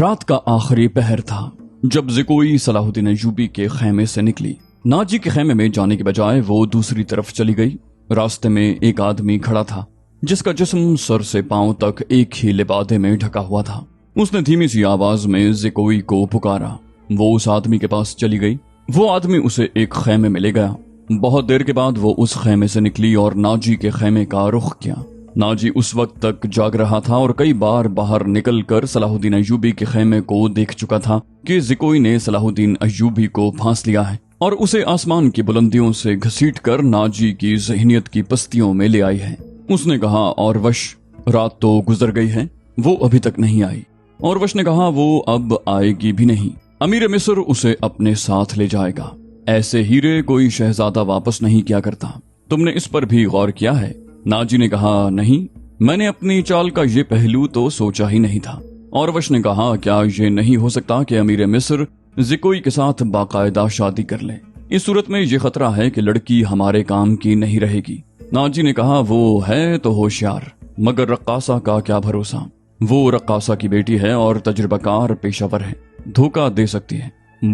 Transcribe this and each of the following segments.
رات کا آخری پہر تھا جب زکوئی صلاح الدین ایوبی کے خیمے سے نکلی۔ ناجی کے خیمے میں جانے کے بجائے وہ دوسری طرف چلی گئی۔ راستے میں ایک آدمی کھڑا تھا جس کا جسم سر سے پاؤں تک ایک ہی لبادے میں ڈھکا ہوا تھا۔ اس نے دھیمی سی آواز میں زکوئی کو پکارا۔ وہ اس آدمی کے پاس چلی گئی۔ وہ آدمی اسے ایک خیمے میں لے گیا۔ بہت دیر کے بعد وہ اس خیمے سے نکلی اور ناجی کے خیمے کا رخ کیا۔ ناجی اس وقت تک جاگ رہا تھا اور کئی بار باہر نکل کر صلاح الدین ایوبی کے خیمے کو دیکھ چکا تھا کہ زکوئی نے صلاح الدین ایوبی کو پھانس لیا ہے اور اسے آسمان کی بلندیوں سے گھسیٹ کر ناجی کی ذہنیت کی پستیوں میں لے آئی ہے۔ اس نے کہا، اور وش رات تو گزر گئی ہے، وہ ابھی تک نہیں آئی۔ اور وش نے کہا، وہ اب آئے گی بھی نہیں۔ امیر مصر اسے اپنے ساتھ لے جائے گا۔ ایسے ہیرے کوئی شہزادہ واپس نہیں کیا کرتا۔ تم نے اس پر بھی غور کیا ہے؟ ناجی نے کہا، نہیں، میں نے اپنی چال کا یہ پہلو تو سوچا ہی نہیں تھا۔ اور وش نے کہا، کیا یہ نہیں ہو سکتا کہ امیر مصر زکوئی کے ساتھ باقاعدہ شادی کر لے؟ اس صورت میں یہ خطرہ ہے کہ لڑکی ہمارے کام کی نہیں رہے گی۔ ناجی نے کہا، وہ ہے تو ہوشیار، مگر رقاصہ کا کیا بھروسہ؟ وہ رقاصہ کی بیٹی ہے اور تجربہ کار پیشہ ور ہے، دھوکہ دے سکتی ہے۔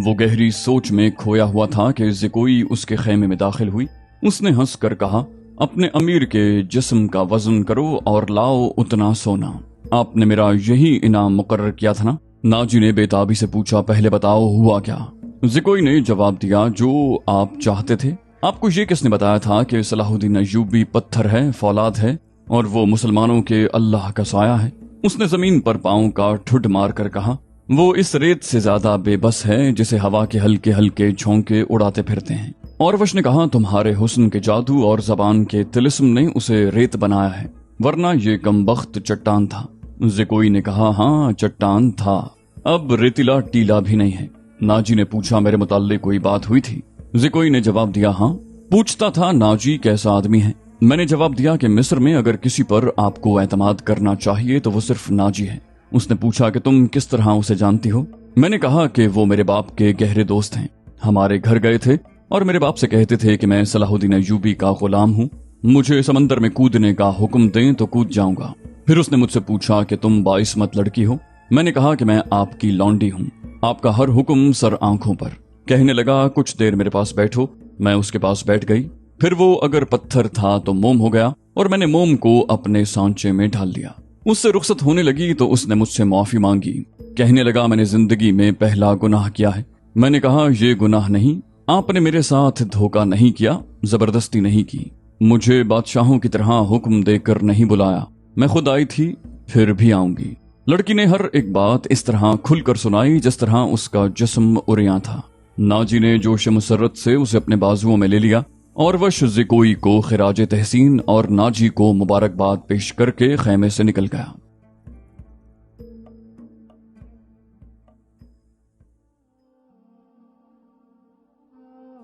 وہ گہری سوچ میں کھویا ہوا تھا کہ زکوئی اس کے خیمے میں داخل ہوئی۔ اس نے ہنس کر کہا، اپنے امیر کے جسم کا وزن کرو اور لاؤ اتنا سونا۔ آپ نے میرا یہی انعام مقرر کیا تھا نا؟ ناجی نے بے تابی سے پوچھا، پہلے بتاؤ ہوا کیا؟ زکوئی نے جواب دیا، جو آپ چاہتے تھے۔ آپ کو یہ کس نے بتایا تھا کہ صلاح الدین ایوبی پتھر ہے، فولاد ہے اور وہ مسلمانوں کے اللہ کا سایہ ہے؟ اس نے زمین پر پاؤں کا ٹھڈ مار کر کہا، وہ اس ریت سے زیادہ بے بس ہے جسے ہوا کے ہلکے ہلکے جھونکے اڑاتے پھرتے ہیں۔ اور وش نے کہا، تمہارے حسن کے جادو اور زبان کے طلسم نے اسے ریت بنایا ہے، ورنہ یہ کمبخت چٹان تھا۔ زکوئی نے کہا، ہاں چٹان تھا، اب ریتیلا ٹیلا بھی نہیں ہے۔ ناجی نے پوچھا، میرے متعلق کوئی بات ہوئی تھی؟ زکوئی نے جواب دیا، ہاں۔ پوچھتا تھا ناجی کیسا آدمی ہے؟ میں نے جواب دیا کہ مصر میں اگر کسی پر آپ کو اعتماد کرنا چاہیے تو وہ صرف ناجی ہے۔ اس نے پوچھا کہ تم کس طرح اسے جانتی ہو؟ میں نے کہا کہ وہ میرے باپ کے گہرے دوست ہیں، ہمارے گھر گئے تھے اور میرے باپ سے کہتے تھے کہ میں صلاح الدین ایوبی کا غلام ہوں، مجھے سمندر میں کودنے کا حکم دیں تو کود جاؤں گا۔ پھر اس نے مجھ سے پوچھا کہ تم باعصمت لڑکی ہو؟ میں نے کہا کہ میں آپ کی لونڈی ہوں، آپ کا ہر حکم سر آنکھوں پر۔ کہنے لگا، کچھ دیر میرے پاس بیٹھو۔ میں اس کے پاس بیٹھ گئی۔ پھر وہ اگر پتھر تھا تو موم ہو گیا اور میں نے موم کو اپنے سانچے میں ڈال لیا۔ اس سے رخصت ہونے لگی تو اس نے مجھ سے معافی مانگی۔ کہنے لگا، میں نے زندگی میں پہلا گناہ کیا ہے۔ میں نے کہا، یہ گناہ نہیں، آپ نے میرے ساتھ دھوکہ نہیں کیا، زبردستی نہیں کی، مجھے بادشاہوں کی طرح حکم دے کر نہیں بلایا، میں خود آئی تھی، پھر بھی آؤں گی۔ لڑکی نے ہر ایک بات اس طرح کھل کر سنائی جس طرح اس کا جسم اریاں تھا۔ ناجی نے جوش مسرت سے اسے اپنے بازوؤں میں لے لیا اور وش زکوئی کو خراج تحسین اور ناجی کو مبارکباد پیش کر کے خیمے سے نکل گیا۔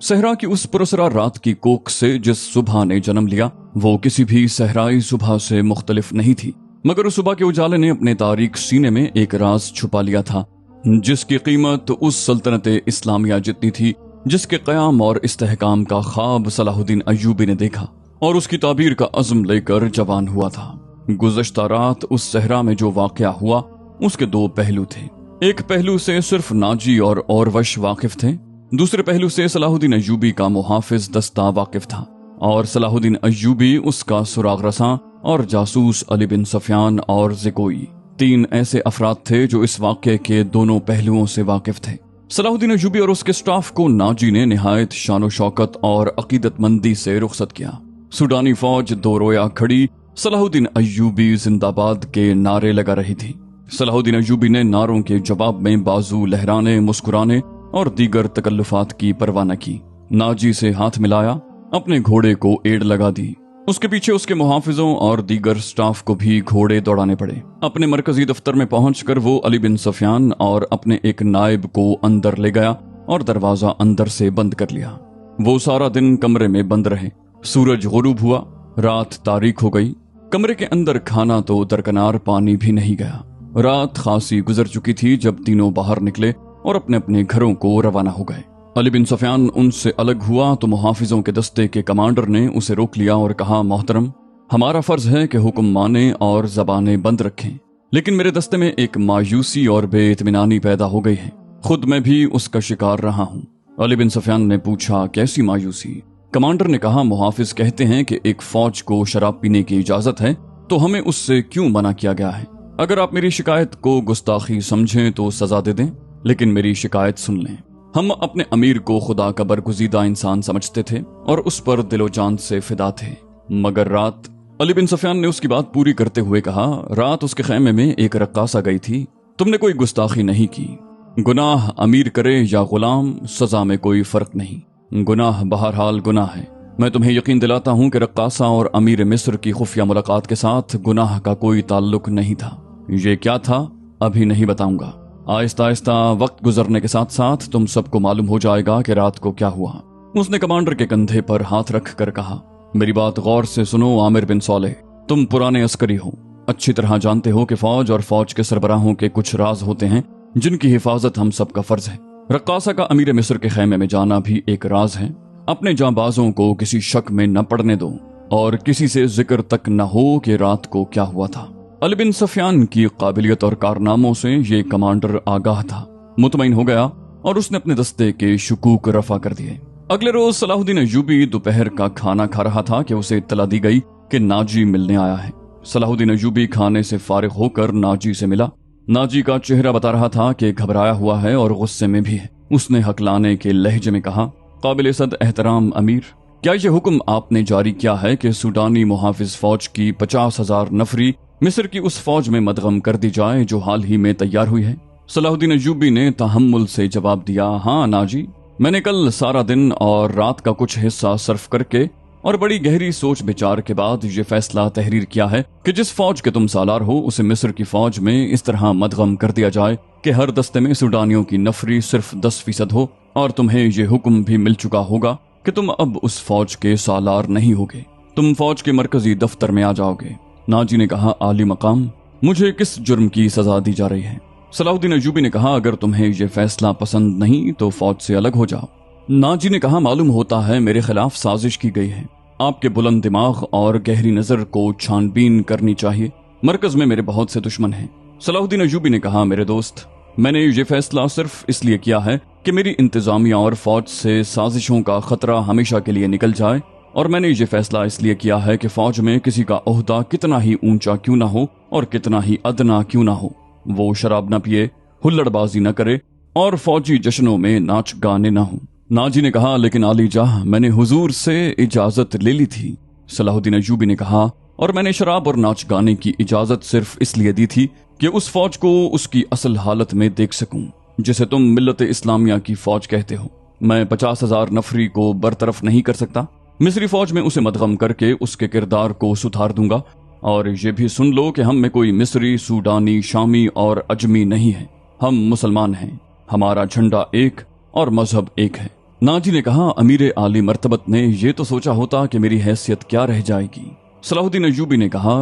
صحرا کی اس پرسرا رات کی کوکھ سے جس صبح نے جنم لیا وہ کسی بھی صحرائی صبح سے مختلف نہیں تھی، مگر اس صبح کے اجالے نے اپنے تاریک سینے میں ایک راز چھپا لیا تھا جس کی قیمت اس سلطنت اسلامیہ جتنی تھی جس کے قیام اور استحکام کا خواب صلاح الدین ایوبی نے دیکھا اور اس کی تعبیر کا عزم لے کر جوان ہوا تھا۔ گزشتہ رات اس صحرا میں جو واقعہ ہوا اس کے دو پہلو تھے۔ ایک پہلو سے صرف ناجی اور وش واقف تھے، دوسرے پہلو سے صلاح الدین ایوبی کا محافظ دستہ واقف تھا، اور صلاح الدین ایوبی اس کا سراغ رساں اور جاسوس علی بن سفیان اور زکوئی، تین ایسے افراد تھے جو اس واقعے کے دونوں پہلوؤں سے واقف تھے۔ صلاح الدین ایوبی اور اس کے سٹاف کو ناجی نے نہایت شان و شوکت اور عقیدت مندی سے رخصت کیا۔ سوڈانی فوج دو رویا کھڑی صلاح الدین ایوبی زندہ باد کے نعرے لگا رہی تھی۔ صلاح الدین ایوبی نے نعروں کے جواب میں بازو لہرانے، مسکرانے اور دیگر تکلفات کی پرواہ نہ کی۔ ناجی سے ہاتھ ملایا، اپنے گھوڑے کو ایڑ لگا دی۔ اس کے پیچھے اس کے محافظوں اور دیگر سٹاف کو بھی گھوڑے دوڑانے پڑے۔ اپنے مرکزی دفتر میں پہنچ کر وہ علی بن سفیان اور اپنے ایک نائب کو اندر لے گیا اور دروازہ اندر سے بند کر لیا۔ وہ سارا دن کمرے میں بند رہے۔ سورج غروب ہوا، رات تاریک ہو گئی۔ کمرے کے اندر کھانا تو درکنار پانی بھی نہیں گیا۔ رات خاصی گزر چکی تھی جب تینوں باہر نکلے اور اپنے اپنے گھروں کو روانہ ہو گئے۔ علی بن سفیان ان سے الگ ہوا تو محافظوں کے دستے کے کمانڈر نے اسے روک لیا اور کہا، محترم، ہمارا فرض ہے کہ حکم مانیں اور زبانیں بند رکھیں۔ लेकिन मेरे दस्ते में एक मायूसी और बेइत्मीनानी पैदा हो गई है। खुद मैं भी उसका शिकार रहा हूँ। अली बिन सफियान ने पूछा, कैसी मायूसी? कमांडर ने कहा, मुहाफिज कहते हैं कि एक फौज को शराब पीने की इजाजत है, तो हमें उससे क्यों मना किया गया है? अगर आप मेरी शिकायत को गुस्ताखी समझें तो सजा दे दें, लेकिन मेरी शिकायत सुन लें। हम अपने अमीर को खुदा का बरगुज़ीदा इंसान समझते थे और उस पर दिलो जान से फिदा थे, मगर रात। अली बिन सफियान ने उसकी बात पूरी करते हुए कहा, रात उसके खैमे में एक रक्कासा गई थी। तुमने कोई गुस्ताखी नहीं की। गुनाह अमीर करे या गुलाम, सजा में कोई फर्क नहीं। गुनाह बहरहाल गुनाह है। मैं तुम्हें यकीन दिलाता हूं कि रक्कासा और अमीर मिस्र की खुफिया मुलाकात के साथ गुनाह का कोई ताल्लुक नहीं था। ये क्या था अभी नहीं बताऊंगा। आहिस्ता आहिस्ता वक्त गुजरने के साथ साथ तुम सबको मालूम हो जाएगा कि रात को क्या हुआ। उसने कमांडर के कंधे पर हाथ रख कर कहा, मेरी बात गौर से सुनो आमिर बिन सौलेह, तुम पुराने अस्करी हो, अच्छी तरह जानते हो कि फौज और फौज के सरबराहों के कुछ राज होते हैं जिनकी हिफाजत हम सबका फर्ज है। रक्कासा का अमीर मिस्र के खैमे में जाना भी एक राज है। अपने जांबाजों को किसी शक में न पड़ने दो और किसी से जिक्र तक न हो कि रात को क्या हुआ था। अली बिन सफियान की काबिलियत और कारनामों से ये कमांडर आगाह था, मुतमईन हो गया और उसने अपने दस्ते के शुकूक रफा कर दिए। अगले रोज सलाहुद्दीन अय्यूबी दोपहर का खाना खा रहा था कि उसे इत्तला दी गई कि नाजी मिलने आया है। सलाहुद्दीन अय्यूबी खाने से फारिग होकर नाजी से मिला। नाजी का चेहरा बता रहा था कि घबराया हुआ है और गुस्से में भी है। उसने हकलाने के लहजे में कहा, काबिल सद एहतराम अमीर, क्या यह हुक्म आपने जारी किया है कि सूडानी मुहाफिज फौज की 50,000 नफरी मिस्र की उस फौज में मदगम कर दी जाए जो हाल ही में तैयार हुई है? सलाहुद्दीन अय्यूबी ने तहम्मुल से जवाब दिया, हाँ नाजी, मैंने कल सारा दिन और रात का कुछ हिस्सा सर्फ करके और बड़ी गहरी सोच विचार के बाद ये फैसला तहरीर किया है कि जिस फौज के तुम सालार हो उसे मिस्र की फौज में इस तरह मदगम कर दिया जाए कि हर दस्ते में सूडानियों की नफरी सिर्फ 10% हो। और तुम्हें ये हुक्म भी मिल चुका होगा कि तुम अब उस फौज के सालार नहीं होगे, तुम फौज के मरकजी दफ्तर में आ जाओगे। नाजी ने कहा, आली मकाम, मुझे किस जुर्म की सजा दी जा रही है? सलाहुद्दीन अय्यूबी ने कहा, अगर तुम्हें यह फैसला पसंद नहीं तो फौज से अलग हो जाओ। नाजी ने कहा, मालूम होता है मेरे खिलाफ साजिश की गई है। आपके बुलंद दिमाग और गहरी नजर को छानबीन करनी चाहिए। मरकज में मेरे बहुत से दुश्मन हैं। सलाहुद्दीन अय्यूबी ने कहा, मेरे दोस्त, मैंने ये फैसला सिर्फ इसलिए किया है कि मेरी इंतजामिया और फौज से साजिशों का खतरा हमेशा के लिए निकल जाए, और मैंने ये फैसला इसलिए किया है कि फौज में किसी का ओहदा कितना ही ऊंचा क्यों ना हो और कितना ही अदना क्यों ना हो, वो शराब न पिए, हुल्लड़बाजी न करे और फौजी जश्नों में नाच गाने न हो। नाजी ने कहा, लेकिन आली जाह, मैंने हुजूर से इजाजत ले ली थी। सलाहुद्दीन अय्यूबी ने कहा, और मैंने शराब और नाच गाने की इजाजत सिर्फ इसलिए दी थी कि उस फौज को उसकी असल हालत में देख सकूं जिसे तुम मिल्लत इस्लामिया की फौज कहते हो। मैं 50,000 नफरी को बरतरफ नहीं कर सकता। मिस्री फौज में उसे मदगम करके उसके किरदार को सुधार दूंगा। और ये भी सुन लो कि हम में कोई मिस्री, सूडानी, शामी और अजमी नहीं है। हम मुसलमान हैं, हमारा झंडा एक और मजहब एक है। नाजी ने कहा, अमीर आली मर्तबत ने यह तो सोचा होता कि मेरी हैसियत क्या रह जाएगी। सलाहुद्दीन अय्यूबी ने कहा,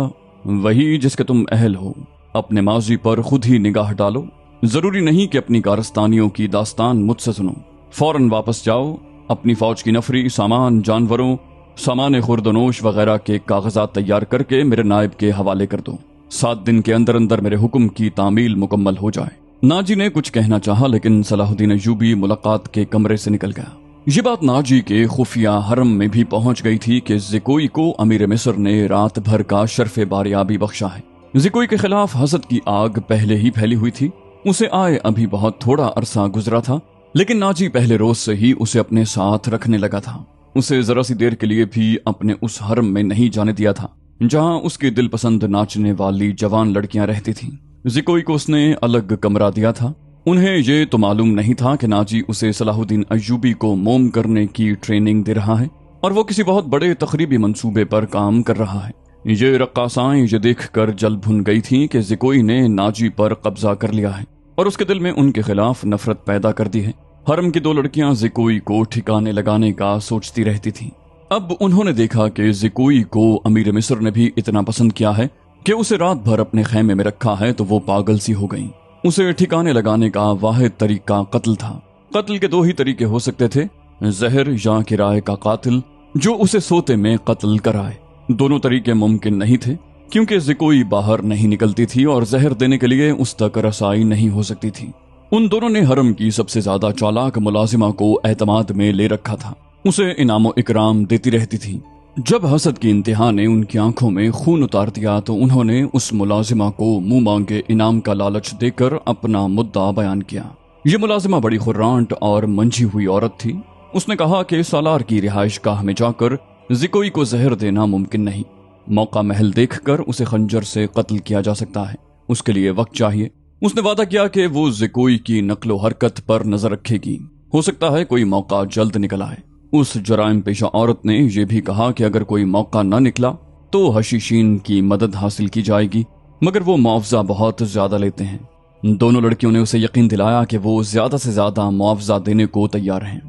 वही जिसके तुम अहल हो। अपने माजी पर खुद ही निगाह डालो। जरूरी नहीं कि अपनी कारस्तानियों की दास्तान मुझसे सुनो। फौरन वापस जाओ, अपनी फौज की नफरी, सामान, जानवरों, सामान खुर्दनोश वगैरह के कागजात तैयार करके मेरे नायब के हवाले कर दो। 7 दिन के अंदर अंदर मेरे हुक्म की तामील मुकम्मल हो जाए। नाजी ने कुछ कहना चाहा, लेकिन सलाहुद्दीन अय्यूबी मुलाकात के कमरे से निकल गया। ये बात नाजी के खुफिया हरम में भी पहुंच गई थी कि ज़िकोई को अमीर मिस्र ने रात भर का शर्फ बारियाबी बख्शा है। ज़िकोई के खिलाफ हसद की आग पहले ही फैली हुई थी। उसे आए अभी बहुत थोड़ा अरसा गुजरा था, लेकिन नाजी पहले रोज से ही उसे अपने साथ रखने लगा था। उसे जरा सी देर के लिए भी अपने उस हरम में नहीं जाने दिया था जहां उसकी दिल पसंद नाचने वाली जवान लड़कियां रहती थीं। ज़िकोई को उसने अलग कमरा दिया था। उन्हें ये तो मालूम नहीं था कि नाजी उसे सलाहुद्दीन अय्यूबी को मोम करने की ट्रेनिंग दे रहा है और वो किसी बहुत बड़े तकरीबी मंसूबे पर काम कर रहा है। ये रक्कासाएं ये देखकर जल भुन गई थीं कि ज़िकोई ने नाजी पर कब्जा कर लिया है और उसके दिल में उनके खिलाफ नफरत पैदा कर दी है। हरम की 2 लड़कियां ज़िकोई को ठिकाने लगाने का सोचती रहती थीं। अब उन्होंने देखा कि ज़िकोई को अमीर मिस्र ने भी इतना पसंद किया है कि उसे रात भर अपने खैमे में रखा है, तो वो पागल सी हो गईं। उसे ठिकाने लगाने का वाहिद तरीका कत्ल था। कत्ल के 2 ही तरीके हो सकते थे, जहर या किराए का कातिल जो उसे सोते में कत्ल कराए। दोनों तरीके मुमकिन नहीं थे क्योंकि ज़िकोई बाहर नहीं निकलती थी और जहर देने के लिए उस तक रसाई नहीं हो सकती थी। उन दोनों ने हरम की सबसे ज्यादा चालाक मुलाजिमा को एतमाद में ले रखा था। उसे इनाम इकराम देती रहती थी। जब हसद की इंतहा ने उनकी आंखों में खून उतार दिया तो उन्होंने उस मुलाजिमा को मुंह मांगे इनाम का लालच देकर अपना मुद्दा बयान किया। ये मुलाजिमा बड़ी खुर्रांट और मंझी हुई औरत थी। उसने कहा कि सालार की रिहाइश गाह में जाकर ज़िकोई को जहर देना मुमकिन नहीं। मौका महल देखकर उसे खंजर से कत्ल किया जा सकता है, उसके लिए वक्त चाहिए। उसने वादा किया कि वो ज़िकोई की नक्लो हरकत पर नजर रखेगी, हो सकता है कोई मौका जल्द निकल आए। उस जराइम पेशा औरत ने यह भी कहा कि अगर कोई मौका न निकला तो हशीशीन की मदद हासिल की जाएगी, मगर वो मुआवजा बहुत ज्यादा लेते हैं। दोनों लड़कियों ने उसे यकीन दिलाया कि वो ज्यादा से ज्यादा मुआवजा देने को तैयार हैं।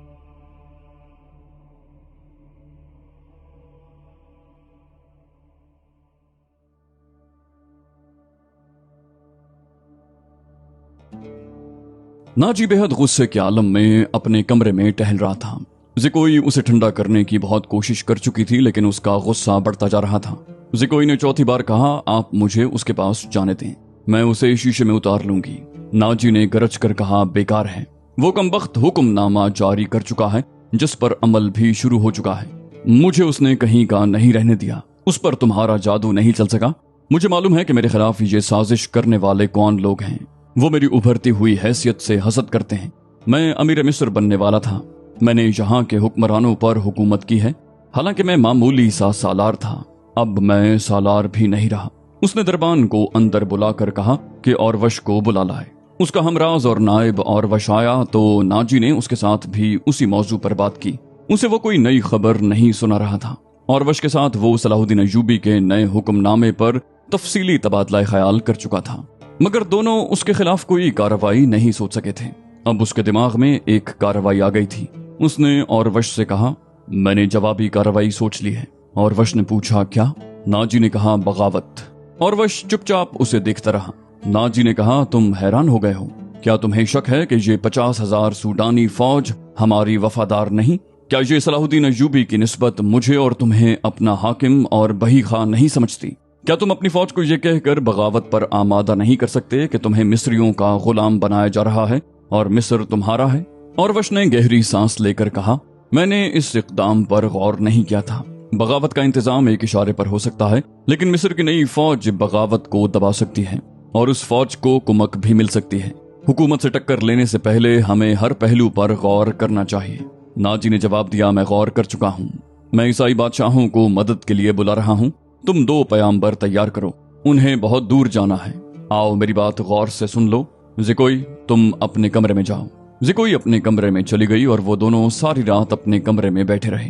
नाजी बेहद गुस्से के आलम में अपने कमरे में टहल रहा था। ज़िकोई उसे ठंडा करने की बहुत कोशिश कर चुकी थी, लेकिन उसका गुस्सा बढ़ता जा रहा था। ज़िकोई ने चौथी बार कहा, आप मुझे उसके पास जाने दें, मैं उसे शीशे में उतार लूंगी। नाजी ने गरज कर कहा, बेकार है, वो कमबख्त हुक्मनामा जारी कर चुका है जिस पर अमल भी शुरू हो चुका है। मुझे उसने कहीं का नहीं रहने दिया, उस पर तुम्हारा जादू नहीं चल सका। मुझे मालूम है कि मेरे खिलाफ ये साजिश करने वाले कौन लोग हैं। वो मेरी उभरती हुई हैसियत से हसद करते हैं। मैं अमीर मिस्र बनने वाला था, मैंने यहाँ के हुक्मरानों पर हुकूमत की है, हालांकि मैं मामूली सा सालार था, अब मैं सालार भी नहीं रहा। उसने दरबान को अंदर बुलाकर कहा कि औरवश को बुला लाए। उसका हमराज और नायब औरवश आया तो नाजी ने उसके साथ भी उसी मौजू पर बात की। उसे वो कोई नई खबर नहीं सुना रहा था। औरवश के साथ वो सलाहुद्दीन अय्यूबी के नए हुक्मनामे पर तफसीली तबादला ख्याल कर चुका था, मगर दोनों उसके खिलाफ कोई कार्रवाई नहीं सोच सके थे। अब उसके दिमाग में एक कार्रवाई आ गई थी। उसने औरवश से कहा, मैंने जवाबी कार्रवाई सोच ली है। औरवश ने पूछा, क्या? नाजी ने कहा, बगावत। औरवश चुपचाप उसे देखता रहा। नाजी ने कहा, तुम हैरान हो गए हो, क्या तुम्हें शक है कि ये 50,000 सूडानी फौज हमारी वफादार नहीं? क्या ये सलाहुद्दीन अय्यूबी की निस्बत मुझे और तुम्हें अपना हाकिम और बही खां नहीं समझती? क्या तुम अपनी फौज को यह कहकर बगावत पर आमादा नहीं कर सकते कि तुम्हें मिस्रियों का गुलाम बनाया जा रहा है और मिस्र तुम्हारा है? औरवश ने गहरी सांस लेकर कहा, मैंने इस इक़दाम पर गौर नहीं किया था। बगावत का इंतजाम एक इशारे पर हो सकता है, लेकिन मिस्र की नई फौज बगावत को दबा सकती है और उस फौज को कुमक भी मिल सकती है। हुकूमत से टक्कर लेने से पहले हमें हर पहलू पर गौर करना चाहिए। नाजी ने जवाब दिया, मैं गौर कर चुका हूँ। मैं ईसाई बादशाहों को मदद के लिए बुला रहा हूँ। तुम 2 पयाम्बर तैयार करो, उन्हें बहुत दूर जाना है। आओ मेरी बात गौर से सुन लो। ज़िकोई, तुम अपने कमरे में जाओ। ज़िकोई अपने कमरे में चली गई और वो दोनों सारी रात अपने कमरे में बैठे रहे।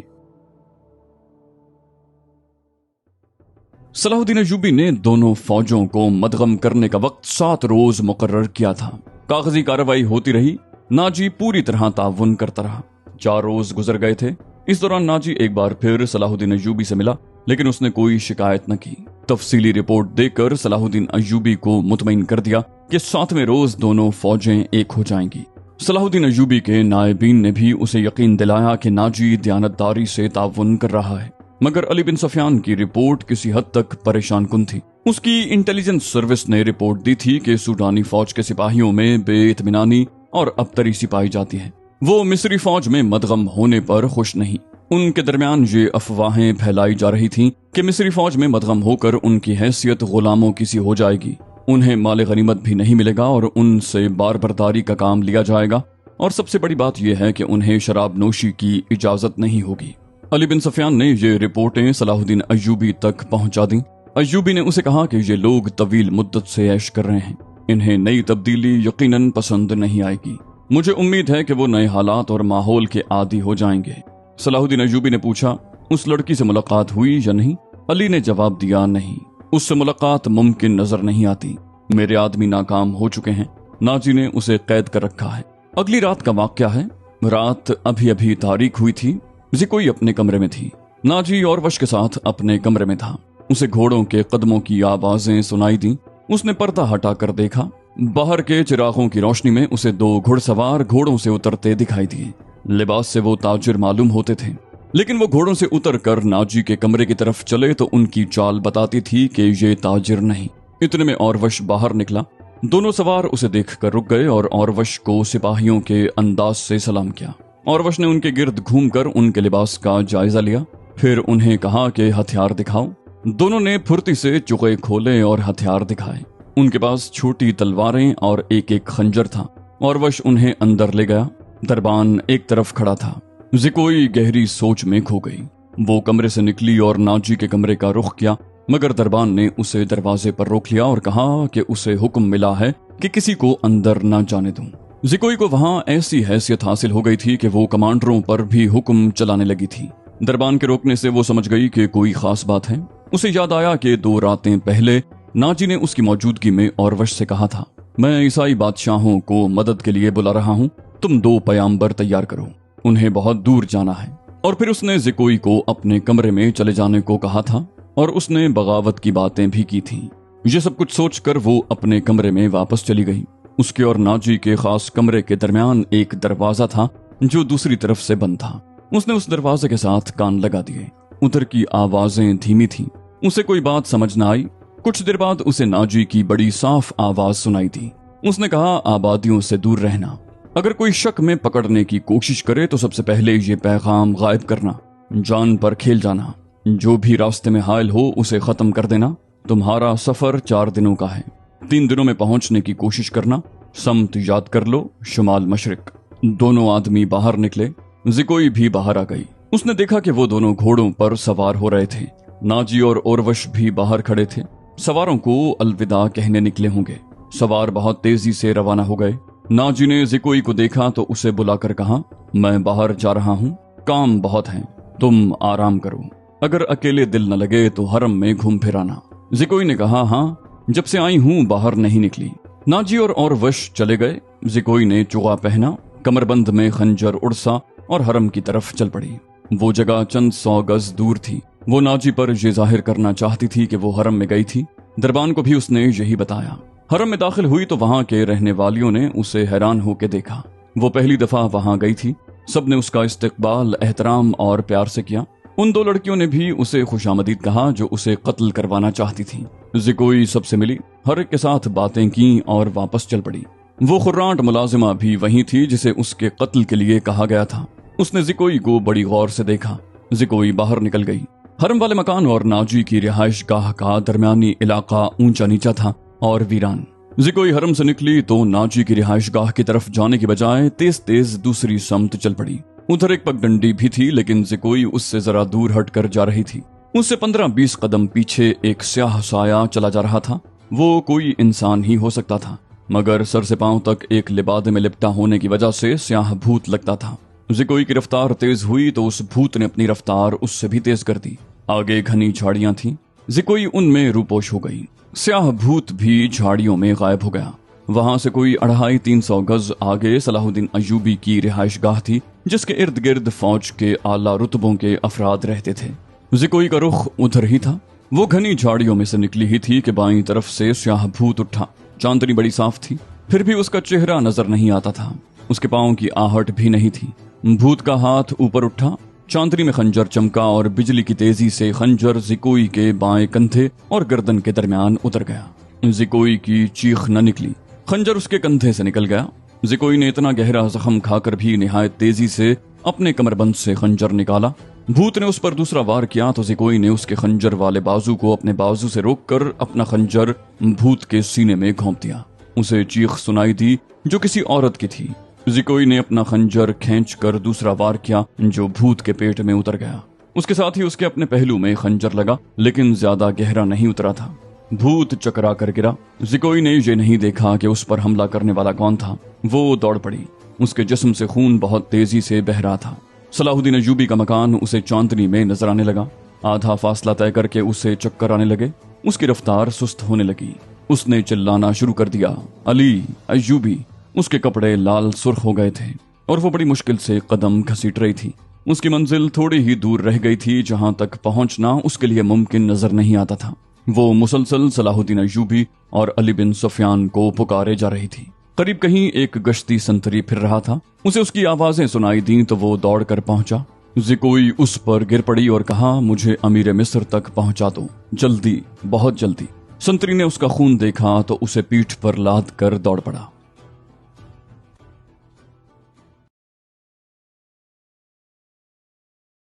सलाहुद्दीन अय्यूबी ने दोनों फौजों को मदगम करने का वक्त 7 रोज मुकर्रर किया था। कागजी कार्रवाई होती रही। नाजी पूरी तरह ताउन करता रहा। 4 रोज गुजर गए थे। इस दौरान नाजी एक बार फिर सलाहुद्दीन अय्यूबी से मिला, लेकिन उसने कोई शिकायत न की। तफसीली रिपोर्ट देकर सलाहुद्दीन अय्यूबी को मुतमईन कर दिया कि 7वें रोज दोनों फौजें एक हो जाएंगी। सलाहुद्दीन अय्यूबी के नायबीन ने भी उसे यकीन दिलाया कि नाजी दयानतदारी से ताउन कर रहा है, मगर अली बिन सफियान की रिपोर्ट किसी हद तक परेशान कुन थी। उसकी इंटेलिजेंस सर्विस ने रिपोर्ट दी थी कि सूडानी फौज के सिपाहियों में बेइत्मीनानी और अबतरी सी पाई जाती है। वो मिस्री फौज में मदगम होने पर खुश नहीं। उनके दरमियान ये अफवाहें फैलाई जा रही थीं कि मिस्री फौज में मदगम होकर उनकी हैसियत गुलामों की सी हो जाएगी, उन्हें माल गनीमत भी नहीं मिलेगा और उनसे बारबरदारी का काम लिया जाएगा, और सबसे बड़ी बात यह है कि उन्हें शराब नोशी की इजाजत नहीं होगी। अली बिन सफियान ने ये रिपोर्टें सलाहुद्दीन अय्यूबी तक पहुंचा दी। अय्यूबी ने उसे कहा कि ये लोग तवील मुद्दत से ऐश कर रहे हैं, इन्हें नई तब्दीली यकीनन पसंद नहीं आएगी। मुझे उम्मीद है कि वो नए हालात और माहौल के आदी हो जाएंगे। सलाहुद्दीन अय्यूबी ने पूछा, उस लड़की से मुलाकात हुई या नहीं? अली ने जवाब दिया, नहीं, उससे मुलाकात मुमकिन नजर नहीं आती। मेरे आदमी नाकाम हो चुके हैं। नाजी ने उसे कैद कर रखा है। अगली रात का वाकया है। रात अभी अभी तारीख हुई थी। ज़िकोई अपने कमरे में थी। नाजी और वश के साथ अपने कमरे में था। उसे घोड़ों के कदमों की आवाजें सुनाई दी। उसने पर्दा हटाकर देखा। बाहर के चिरागों की रोशनी में उसे 2 घुड़सवार घोड़ों से उतरते दिखाई दिए। लिबास से वो ताजिर मालूम होते थे। लेकिन वो घोड़ों से उतर कर नाजी के कमरे की तरफ चले तो उनकी चाल बताती थी कि ये ताजिर नहीं। इतने में औरवश बाहर निकला। दोनों सवार उसे देखकर रुक गए और औरवश को सिपाहियों के अंदाज से सलाम किया। औरवश ने उनके गिर्द घूमकर उनके लिबास का जायजा लिया, फिर उन्हें कहा कि हथियार दिखाओ। दोनों ने फुर्ती से चुके खोले और हथियार दिखाए। उनके पास छोटी तलवारें और एक एक खंजर था। औरवश उन्हें अंदर ले गया। दरबान एक तरफ खड़ा था। ज़िकोई गहरी सोच में खो गई। वो कमरे से निकली और नाजी के कमरे का रुख किया, मगर दरबान ने उसे दरवाजे पर रोक लिया और कहा कि उसे हुक्म मिला है कि किसी को अंदर न जाने दूं। ज़िकोई को वहां ऐसी हैसियत हासिल हो गई थी कि वो कमांडरों पर भी हुक्म चलाने लगी थी। दरबान के रोकने से वो समझ गई कि कोई खास बात है। उसे याद आया कि 2 रातें पहले नाजी ने उसकी मौजूदगी में औरवश से कहा था, मैं ईसाई बादशाहों को मदद के लिए बुला रहा हूं, तुम 2 पयाम्बर तैयार करो, उन्हें बहुत दूर जाना है। और फिर उसने ज़िकोई को अपने कमरे में चले जाने को कहा था और उसने बगावत की बातें भी की थीं। ये सब कुछ सोचकर वो अपने कमरे में वापस चली गई। उसके और नाजी के खास कमरे के दरमियान एक दरवाजा था जो दूसरी तरफ से बंद था। उसने उस दरवाजे के साथ कान लगा दिए। उधर की आवाजें धीमी थीं। उसे कोई बात समझ न आई। कुछ देर बाद उसे नाजी की बड़ी साफ आवाज सुनाई दी। उसने कहा, आबादियों से दूर रहना। अगर कोई शक में पकड़ने की कोशिश करे तो सबसे पहले ये पैगाम गायब करना, जान पर खेल जाना। जो भी रास्ते में हायल हो उसे खत्म कर देना। तुम्हारा सफर 4 दिनों का है। 3 दिनों में पहुंचने की कोशिश करना। समत याद कर लो, शुमाल मशरिक। दोनों आदमी बाहर निकले। ज़िकोई भी बाहर आ गई। उसने देखा कि वो दोनों घोड़ों पर सवार हो रहे थे। नाजी और औरवश भी बाहर खड़े थे। सवारों को अलविदा कहने निकले होंगे। सवार बहुत तेजी से रवाना हो गए। नाजी ने ज़िकोई को देखा तो उसे बुलाकर कहा, मैं बाहर जा रहा हूँ, काम बहुत हैं, तुम आराम करो। अगर अकेले दिल न लगे तो हरम में घूम फिर आना। ज़िकोई ने कहा, हाँ, जब से आई हूँ बाहर नहीं निकली। नाजी और औरवश चले गए। ज़िकोई ने चुगा पहना, कमरबंद में खंजर उड़सा और हरम की तरफ चल पड़ी। वो जगह चंद 100 गज दूर थी। वो नाजी पर यह जाहिर करना चाहती थी कि वो हरम में गई थी। दरबान को भी उसने यही बताया। हरम में दाखिल हुई तो वहां के रहने वालियों ने उसे हैरान होकर देखा। वो पहली दफा वहां गई थी। सबने उसका इस्तकबाल एहतराम और प्यार से किया। उन 2 लड़कियों ने भी उसे खुशामदीद कहा जो उसे कत्ल करवाना चाहती थी। ज़िकोई सबसे मिली, हर एक के साथ बातें की और वापस चल पड़ी। वो खुर्रांट मुलाजिमा भी वहीं थी जिसे उसके कत्ल के लिए कहा गया था। उसने ज़िकोई को बड़ी गौर से देखा। ज़िकोई बाहर निकल गई। हरम वाले मकान और नाजी की रिहाइश गाह का दरमियानी इलाका ऊंचा नीचा था और वीरान। ज़िकोई हरम से निकली तो नाजी की रिहाइश गाह की तरफ जाने की बजाय तेज तेज दूसरी समत चल पड़ी। उधर एक पगडंडी भी थी, लेकिन ज़िकोई उससे जरा दूर हटकर जा रही थी। उससे 15-20 कदम पीछे एक स्याह साया चला जा रहा था। वो कोई इंसान ही हो सकता था, मगर सर से पांव तक एक लिबादे में लिपटा होने की वजह से स्याह भूत लगता था। ज़िकोई की रफ्तार तेज हुई तो उस भूत ने अपनी रफ्तार उससे भी तेज कर दी। आगे घनी झाड़ियां थीं। ज़िकोई उनमें रूपोश हो गई। स्याह भूत भी झाड़ियों में गायब हो गया। वहां से कोई 250-300 गज आगे सलाहुद्दीन अय्यूबी की रिहाइश गाह थी, जिसके इर्द गिर्द फौज के आला रुतबों के अफराद रहते थे। ज़िकोई का रुख उधर ही था। वो घनी झाड़ियों में से निकली ही थी कि बाईं तरफ से स्याह भूत उठा। चांदनी बड़ी साफ थी, फिर भी उसका चेहरा नजर नहीं आता था। उसके पांव की आहट भी नहीं थी। भूत का हाथ ऊपर उठा, चांदनी में खंजर चमका और बिजली की तेजी से खंजर ज़िकोई के बाएं कंधे और गर्दन के दरमियान उतर गया। ज़िकोई की चीख न निकली, खंजर उसके कंधे से निकल गया। ज़िकोई ने इतना गहरा जख्म खाकर भी निहायत तेजी से अपने कमरबंद से खंजर निकाला। भूत ने उस पर दूसरा वार किया तो ज़िकोई ने उसके खंजर वाले बाजू को अपने बाजू से रोककर अपना खंजर भूत के सीने में घोंप दिया। उसे चीख सुनाई दी जो किसी औरत की थी। ज़िकोई ने अपना खंजर खींचकर दूसरा वार किया जो भूत के पेट में उतर गया। उसके साथ ही उसके अपने पहलू में खंजर लगा, लेकिन ज्यादा गहरा नहीं उतरा था। भूत चकरा कर गिरा। ज़िकोई ने ये नहीं देखा कि उस पर हमला करने वाला कौन था। वो दौड़ पड़ी। उसके जिस्म से खून बहुत तेजी से बह रहा था। सलाहुद्दीन अय्यूबी का मकान उसे चांदनी में नजर आने लगा। आधा फासला तय करके उसे चक्कर आने लगे। उसकी रफ्तार सुस्त होने लगी। उसने चिल्लाना शुरू कर दिया, अली, अय्यूबी। उसके कपड़े लाल सुर्ख हो गए थे और वो बड़ी मुश्किल से कदम घसीट रही थी। उसकी मंजिल थोड़ी ही दूर रह गई थी, जहां तक पहुंचना उसके लिए मुमकिन नजर नहीं आता था। वो मुसलसल सलाहुद्दीन अय्यूबी और अली बिन सुफियान को पुकारे जा रही थी। करीब कहीं एक गश्ती संतरी फिर रहा था। उसे उसकी आवाजें सुनाई दी तो वो दौड़ कर पहुंचा। ज़िकोई उस पर गिर पड़ी और कहा, मुझे अमीर मिस्र तक पहुंचा दो, जल्दी, बहुत जल्दी। संतरी ने उसका खून देखा तो उसे पीठ पर लाद कर दौड़ पड़ा।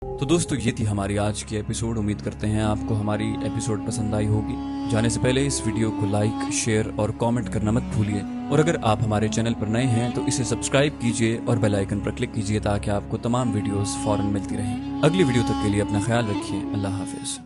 तो दोस्तों, ये थी हमारी आज की एपिसोड। उम्मीद करते हैं आपको हमारी एपिसोड पसंद आई होगी। जाने से पहले इस वीडियो को लाइक, शेयर और कमेंट करना मत भूलिए। और अगर आप हमारे चैनल पर नए हैं तो इसे सब्सक्राइब कीजिए और बेल आइकन पर क्लिक कीजिए ताकि आपको तमाम वीडियोस फौरन मिलती रहें। अगली वीडियो तक के लिए अपना ख्याल रखिए। अल्लाह हाफिज।